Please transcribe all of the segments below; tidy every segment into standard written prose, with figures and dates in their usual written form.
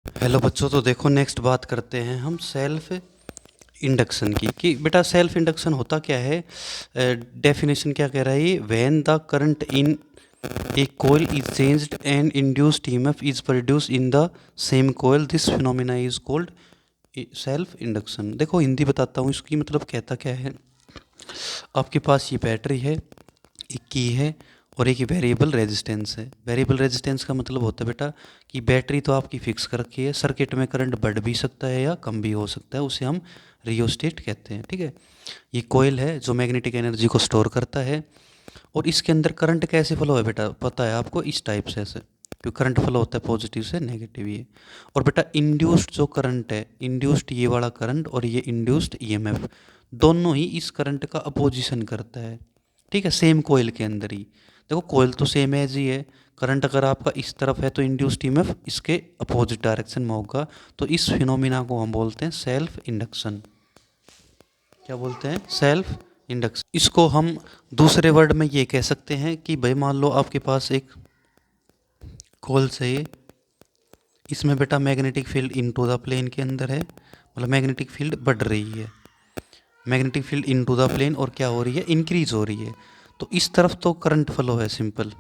Hello बच्चों, तो देखो नेक्स्ट बात करते हैं हम सेल्फ इंडक्शन की कि बेटा सेल्फ इंडक्शन होता क्या है। डेफिनेशन क्या कह रहा है ये, when the current in a coil is changed and induced EMF is produce in the same coil, this phenomena is called self induction. देखो हिंदी बताता हूँ इसकी, मतलब कहता क्या है। आपके पास ये बैटरी है, एक की है और एक वेरिएबल रेजिस्टेंस है। वेरिएबल रेजिस्टेंस का मतलब होता है बेटा कि बैटरी तो आपकी फिक्स कर रखी है, सर्किट में करंट बढ़ भी सकता है या कम भी हो सकता है, उसे हम रियोस्टेट कहते हैं। ठीक है, ये कोयल है जो मैग्नेटिक एनर्जी को स्टोर करता है। और इसके अंदर करंट कैसे फ्लो है बेटा, पता है आपको, इस टाइप से ऐसे, क्योंकि करंट फ्लो होता है पॉजिटिव से नेगेटिव ये। और बेटा इंड्यूस्ड जो करंट है, इंड्यूस्ड ये वाला करंट और ये इंड्यूस्ड ईएमएफ, दोनों ही इस करंट का अपोजिशन करता है। ठीक है, सेम कोयल के अंदर ही। देखो कोयल तो सेम एज ही है, करंट अगर आपका इस तरफ है तो इंड्यूस्ड ईएमएफ इसके अपोजिट डायरेक्शन में होगा। तो इस फिनोमिना को हम बोलते हैं सेल्फ इंडक्शन। क्या बोलते हैं? Self induction. इसको हम दूसरे वर्ड में ये कह सकते हैं कि भाई मान लो आपके पास एक कोल से, इसमें बेटा magnetic field into the plane के अंदर है, मतलब मैग्नेटिक फील्ड बढ़ रही है, magnetic field into the plane, और क्या हो रही है, इंक्रीज हो रही है। तो इस तरफ तो करंट फ्लो है सिंपल,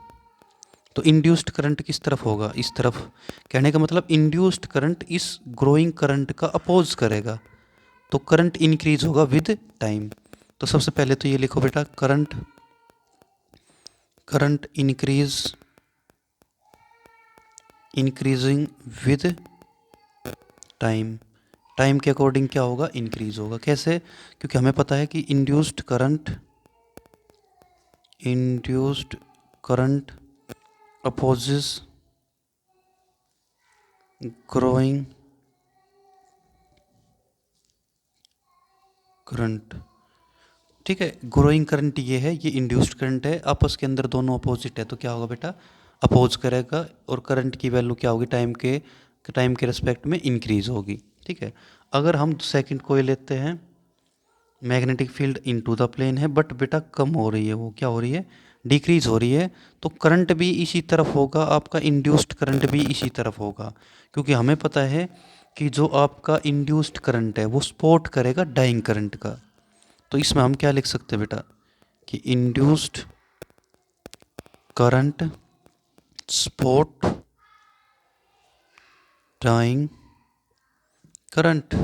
तो इंड्यूस्ड करंट किस तरफ होगा, इस तरफ। कहने का मतलब इंड्यूस्ड करंट इस ग्रोइंग करंट का अपोज करेगा, तो करंट इंक्रीज होगा विद टाइम। तो सबसे पहले तो ये लिखो बेटा, current current increasing with time. Time के अकॉर्डिंग क्या होगा, इंक्रीज होगा। कैसे? क्योंकि हमें पता है कि induced current opposes growing current. ठीक है, ग्रोइंग करंट ये है, ये इंड्यूस्ड करंट है, आपस के अंदर दोनों अपोजिट है, तो क्या होगा बेटा, अपोज करेगा। और करंट की वैल्यू क्या होगी, टाइम के रिस्पेक्ट में इंक्रीज होगी। ठीक है, अगर हम सेकंड कोई लेते हैं, magnetic field into the plane है, बट बेटा कम हो रही है, वो क्या हो रही है, डिक्रीज हो रही है। तो करंट भी इसी तरफ होगा, आपका इंड्यूस्ड करंट भी इसी तरफ होगा, क्योंकि हमें पता है कि जो आपका इंड्यूस्ड करंट है वो सपोर्ट करेगा डाइंग करंट का। तो इसमें हम क्या लिख सकते हैं बेटा कि induced current support dying current.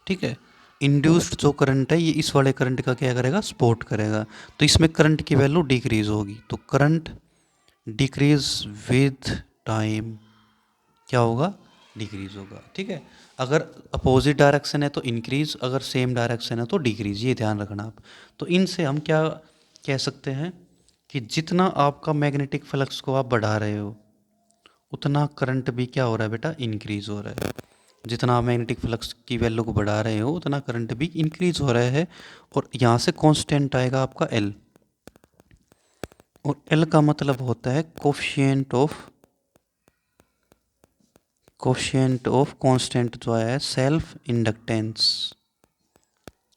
ठीक है, इंड्यूस्ड जो करंट है ये इस वाले करंट का क्या करेगा, सपोर्ट करेगा। तो इसमें करंट की वैल्यू डिक्रीज होगी, तो करंट डिक्रीज विद टाइम क्या होगा, डिक्रीज होगा। ठीक है, अगर अपोजिट डायरेक्शन है तो इंक्रीज, अगर सेम डायरेक्शन है तो डिक्रीज, ये ध्यान रखना आप। तो इनसे हम क्या कह सकते हैं कि जितना आपका मैग्नेटिक फ्लक्स को आप बढ़ा रहे हो, उतना करंट भी क्या हो रहा है बेटा, इंक्रीज हो रहा है। जितना आप मैग्नेटिक फ्लक्स की वैल्यू को बढ़ा रहे हो उतना करंट भी इंक्रीज हो रहा है। और यहाँ से कांस्टेंट आएगा आपका एल, और एल का मतलब होता है कोफिशिएंट ऑफ कांस्टेंट जो है self inductance.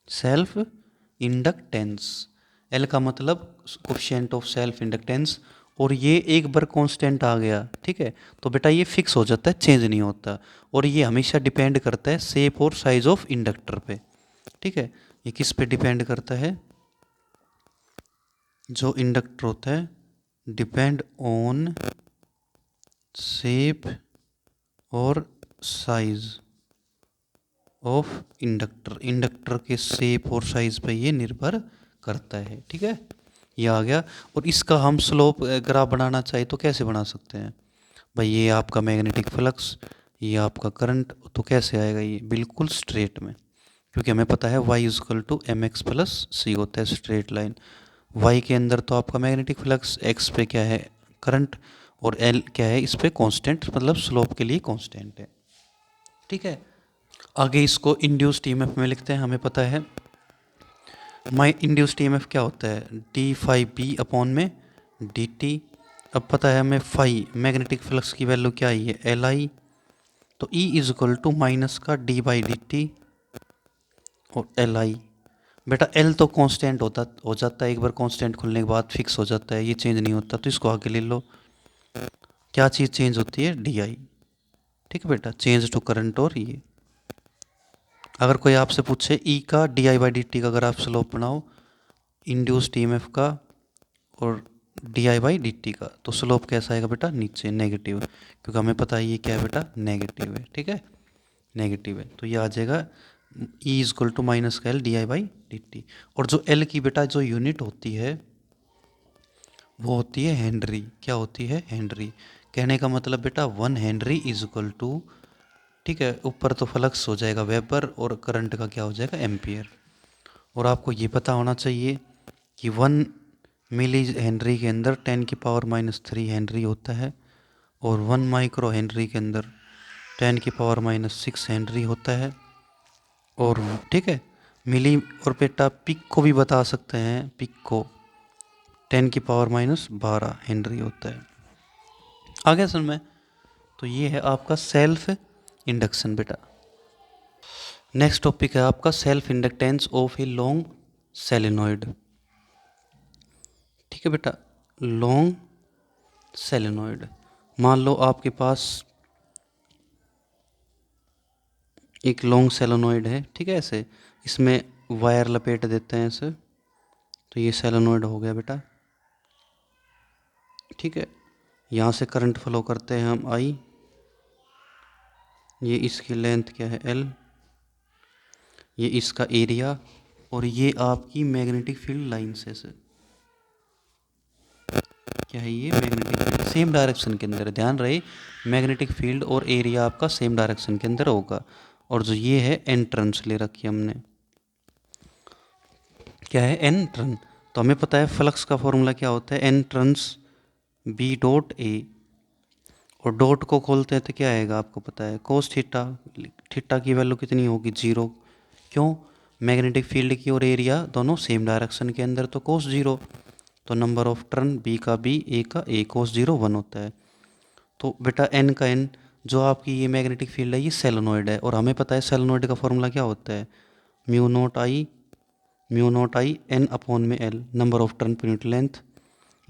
Self inductance, L का मतलब कोफिशिएंट ऑफ सेल्फ इंडक्टेंस। और ये एक बार कांस्टेंट आ गया, ठीक है, तो बेटा ये फिक्स हो जाता है, चेंज नहीं होता। और ये हमेशा डिपेंड करता है शेप और साइज ऑफ इंडक्टर पे। ठीक है, ये किस पे डिपेंड करता है, जो इंडक्टर होता है, डिपेंड ऑन शेप और साइज ऑफ इंडक्टर। इंडक्टर के शेप और साइज पे ये निर्भर करता है। ठीक है, ये आ गया। और इसका हम स्लोप ग्राफ बनाना चाहिए तो कैसे बना सकते हैं भाई, ये आपका मैग्नेटिक फ्लक्स, ये आपका करंट, तो कैसे आएगा, ये बिल्कुल स्ट्रेट में, क्योंकि हमें पता है y equal to M X plus C होता है स्ट्रेट लाइन। y के अंदर तो आपका मैग्नेटिक फ्लक्स, x पे क्या है, करंट, और l क्या है, इस पे कांस्टेंट, मतलब स्लोप के लिए कांस्टेंट है। ठीक है, आगे इसको इंड्यूस्ड ईएमएफ में लिखते हैं। हमें पता है माई इंड्यूस्ड ईएमएफ क्या होता है, डी फाई बी अपॉन में डी टी। अब पता है हमें फाई मैग्नेटिक फ्लक्स की वैल्यू क्या आई है, एल आई, तो e is equal to minus का डी बाई डी टी और एल आई। बेटा एल तो कांस्टेंट हो जाता है, एक बार कांस्टेंट खुलने के बाद फिक्स हो जाता है, ये चेंज नहीं होता, तो इसको आगे ले लो। क्या चीज़ चेंज होती है, डी आई। ठीक है बेटा, चेंज टू करंट। और ये अगर कोई आपसे पूछे ई का D I by D T का अगर आप स्लोप बनाओ इंड्यूस्ड ईएमएफ का और D I by D T का, तो स्लोप कैसा आएगा बेटा, नीचे नेगेटिव, क्योंकि हमें पता है ये क्या है बेटा, नेगेटिव है। ठीक है, नेगेटिव है, तो ये आ जाएगा E is equal to minus का L D I by D T. और जो एल की बेटा जो यूनिट होती है वो होती है हेनरी। क्या होती है, हेनरी। कहने का मतलब बेटा 1 हेनरी इज इक्वल टू, ठीक है, ऊपर तो फ्लक्स हो जाएगा वेबर और करंट का क्या हो जाएगा, एम्पियर। और आपको ये पता होना चाहिए कि 1 मिली हेनरी के अंदर 10⁻³ हेनरी होता है और 1 माइक्रो हेनरी के अंदर 10⁻⁻6 हेनरी होता है। और ठीक है, मिली और बेटा पिक को भी बता सकते हैं, पिक को 10⁻12 हेनरी होता है। आगे सुन में, तो ये है आपका सेल्फ इंडक्शन बेटा। नेक्स्ट टॉपिक है आपका self inductance of a long solenoid. ठीक है बेटा, लॉन्ग सेलेनॉइड, मान लो आपके पास एक लॉन्ग सेलेनॉइड है, ठीक है, ऐसे इसमें वायर लपेट देते हैं ऐसे, तो ये सेलेनॉइड हो गया बेटा। ठीक है, यहाँ से करंट फ्लो करते हैं हम आई, ये इसकी लेंथ क्या है एल, ये इसका एरिया, और ये आपकी मैग्नेटिक फील्ड लाइन्स है से, क्या है ये मैग्नेटिक फील्ड, सेम डायरेक्शन के अंदर, ध्यान रहे मैग्नेटिक फील्ड और एरिया आपका सेम डायरेक्शन के अंदर होगा। और जो ये है एंट्रेंस ले रखी हमने, क्या है एंट्रन, तो हमें पता है फ्लक्स का फॉर्मूला क्या होता है, एंट्रेंस बी डॉट ए, और डॉट को खोलते हैं तो क्या आएगा आपको पता है, कोस थीटा। थीटा की वैल्यू कितनी होगी, 0। क्यों, मैग्नेटिक फील्ड की और एरिया दोनों सेम डायरेक्शन के अंदर, तो कोस 0। तो नंबर ऑफ टर्न बी का बी, ए का ए, कोस 0 1 होता है। तो बेटा एन का एन, जो आपकी ये मैग्नेटिक फील्ड है ये सेलेनॉइड है, और हमें पता है सेलेनॉइड का फॉर्मूला क्या होता है, mu naught I N upon में एल, नंबर ऑफ टर्न पर यूनिट लेंथ।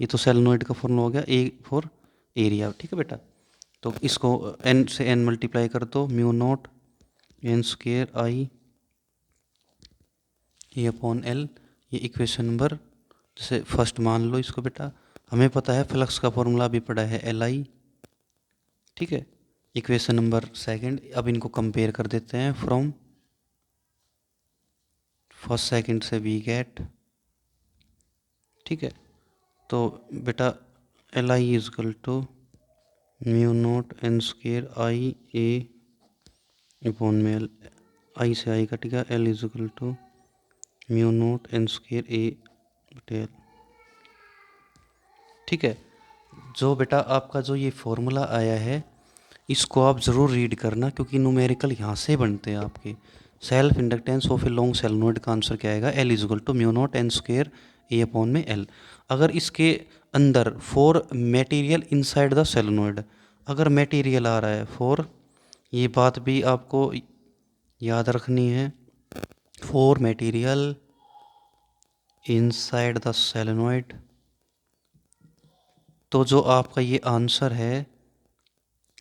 ये तो सेलेनॉइड का फॉर्मूला हो गया, ए फॉर एरिया। ठीक है बेटा, तो इसको एन से एन मल्टीप्लाई कर दो, mu naught n² A upon L, ये इक्वेशन नंबर, जैसे फर्स्ट मान लो इसको बेटा। हमें पता है फ्लक्स का फॉर्मूला भी पड़ा है एल आई। ठीक है, इक्वेशन नंबर सेकंड, अब इनको कंपेयर कर देते हैं, फ्रॉम फर्स्ट सेकंड से वी गेट, ठीक है, तो बेटा L I is equal to mu naught n² A upon में एल, आई से आई कट गया, L is equal to mu naught n² A बटे एल। ठीक है, जो बेटा आपका जो ये फॉर्मूला आया है इसको आप ज़रूर रीड करना, क्योंकि न्यूमेरिकल यहाँ से बनते हैं आपके। Self inductance of a long solenoid का आंसर क्या आएगा, L is equal to mu naught n² A upon में एल। अगर इसके अंदर for material inside the solenoid, अगर मटेरियल आ रहा है फॉर, ये बात भी आपको याद रखनी है, for material inside the solenoid, तो जो आपका ये आंसर है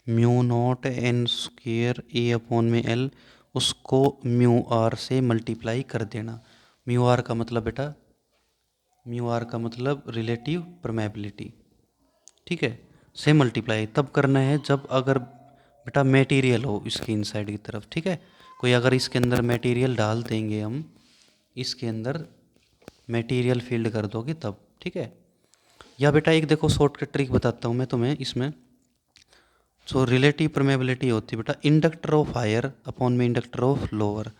mu naught n² A upon में एल, उसको म्यू आर से मल्टीप्लाई कर देना। म्यू आर का मतलब बेटा, म्यू आर का मतलब रिलेटिव परमेबिलिटी। ठीक है, से मल्टीप्लाई तब करना है जब अगर बेटा मटेरियल हो इसके इनसाइड की तरफ। ठीक है, कोई अगर इसके अंदर मटेरियल डाल देंगे हम, इसके अंदर मटेरियल फील्ड कर दोगे तब। ठीक है, या बेटा एक देखो शॉर्टकट ट्रिक बताता हूँ मैं तुम्हें इसमें। जो रिलेटिव परमेबिलिटी होती है बेटा, इंडक्टर ऑफ हायर अपॉन में इंडक्टर ऑफ लोअर,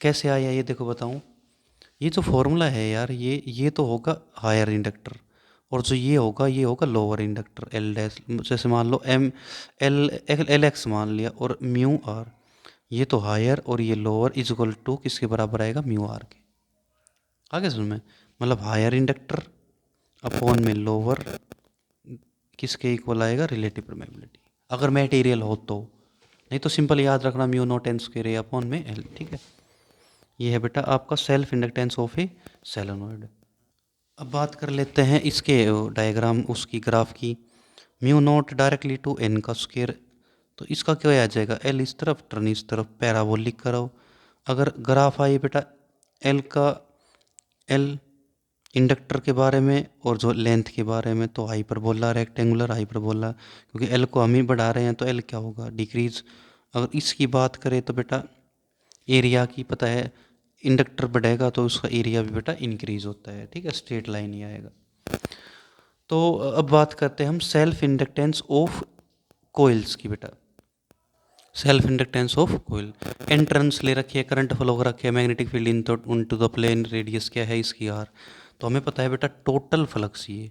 कैसे आया ये देखो बताऊँ। ये जो फॉर्मूला है यार, ये तो होगा हायर इंडक्टर, और जो ये होगा लोअर इंडक्टर एल डैश, जैसे मान लो एम एल एल एक्स मान लिया, और म्यू आर, ये तो हायर और ये लोअर इज इक्वल टू किसके बराबर आएगा, म्यू आर के। आगे सुन में, मतलब हायर इंडक्टर अपॉन में लोअर किसके इक्वल आएगा, रिलेटिव परमेबिलिटी, अगर मटेरियल हो तो। नहीं तो सिंपल याद रखना mu naught n² A upon में एल। ठीक है, ये है बेटा आपका self inductance of A solenoid. अब बात कर लेते हैं इसके डायग्राम उसकी ग्राफ की। Mu naught directly to n का स्क्वायर तो इसका क्या आ जाएगा, एल इस तरफ टर्न इस तरफ, पैराबोलिक कराओ। अगर ग्राफ आए बेटा एल का, एल इंडक्टर के बारे में और जो लेंथ के बारे में, तो हाइपरबोला रेक्टेंगुलर हाइपरबोला, क्योंकि एल को हम ही बढ़ा रहे हैं तो एल क्या होगा, डिक्रीज। अगर इसकी बात करें तो बेटा एरिया की पता है, इंडक्टर बढ़ेगा तो उसका एरिया भी बेटा इंक्रीज होता है, ठीक है, स्ट्रेट लाइन ही आएगा। तो अब बात करते हैं हम सेल्फ इंडक्टेंस ऑफ कोइल्स की बेटा। Self inductance of coil, entrance ले रखी है, करंट फ्लो कर रखी है, magnetic field in to the plane, radius क्या है इसकी आर। तो हमें पता है बेटा टोटल फ्लक्स, ये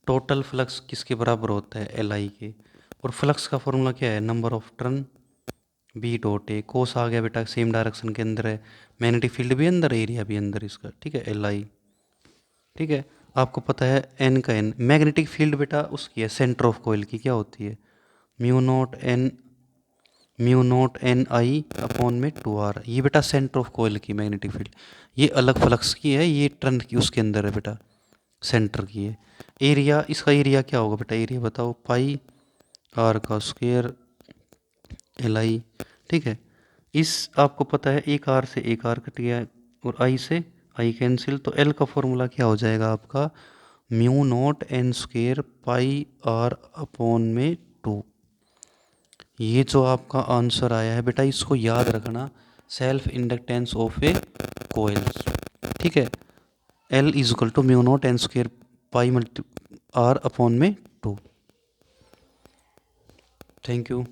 टोटल फ्लक्स किसके बराबर होता है, एल आई के। और फ्लक्स का फॉर्मूला क्या है, number of turn B dot A, cos आ गया बेटा, सेम डायरेक्शन के अंदर है, मैग्नेटिक फील्ड भी अंदर, एरिया भी अंदर इसका, ठीक है, एल आई। ठीक है, आपको पता है एन का एन, मैग्नेटिक फील्ड बेटा उसकी है सेंटर ऑफ कोयल की, क्या होती है, म्यू नोट एन आई अपॉन में 2 r, ये बेटा सेंटर ऑफ कोयल की मैग्नेटिक फील्ड। ये अलग फ्लक्स की है, ये टर्न की उसके अंदर है बेटा, सेंटर की है। एरिया, इसका एरिया क्या होगा बेटा, एरिया बताओ, पाई आर का स्क्वायर एल आई। ठीक है, इस आपको पता है एक आर से एक आर कट गया और आई से आई कैंसिल, तो एल का फॉर्मूला क्या हो जाएगा आपका, mu naught n square pi r upon में 2। ये जो आपका आंसर आया है बेटा, इसको याद रखना, self inductance of a coils. ठीक है, L is equal to mu naught n square pi multi r upon में 2। Thank you.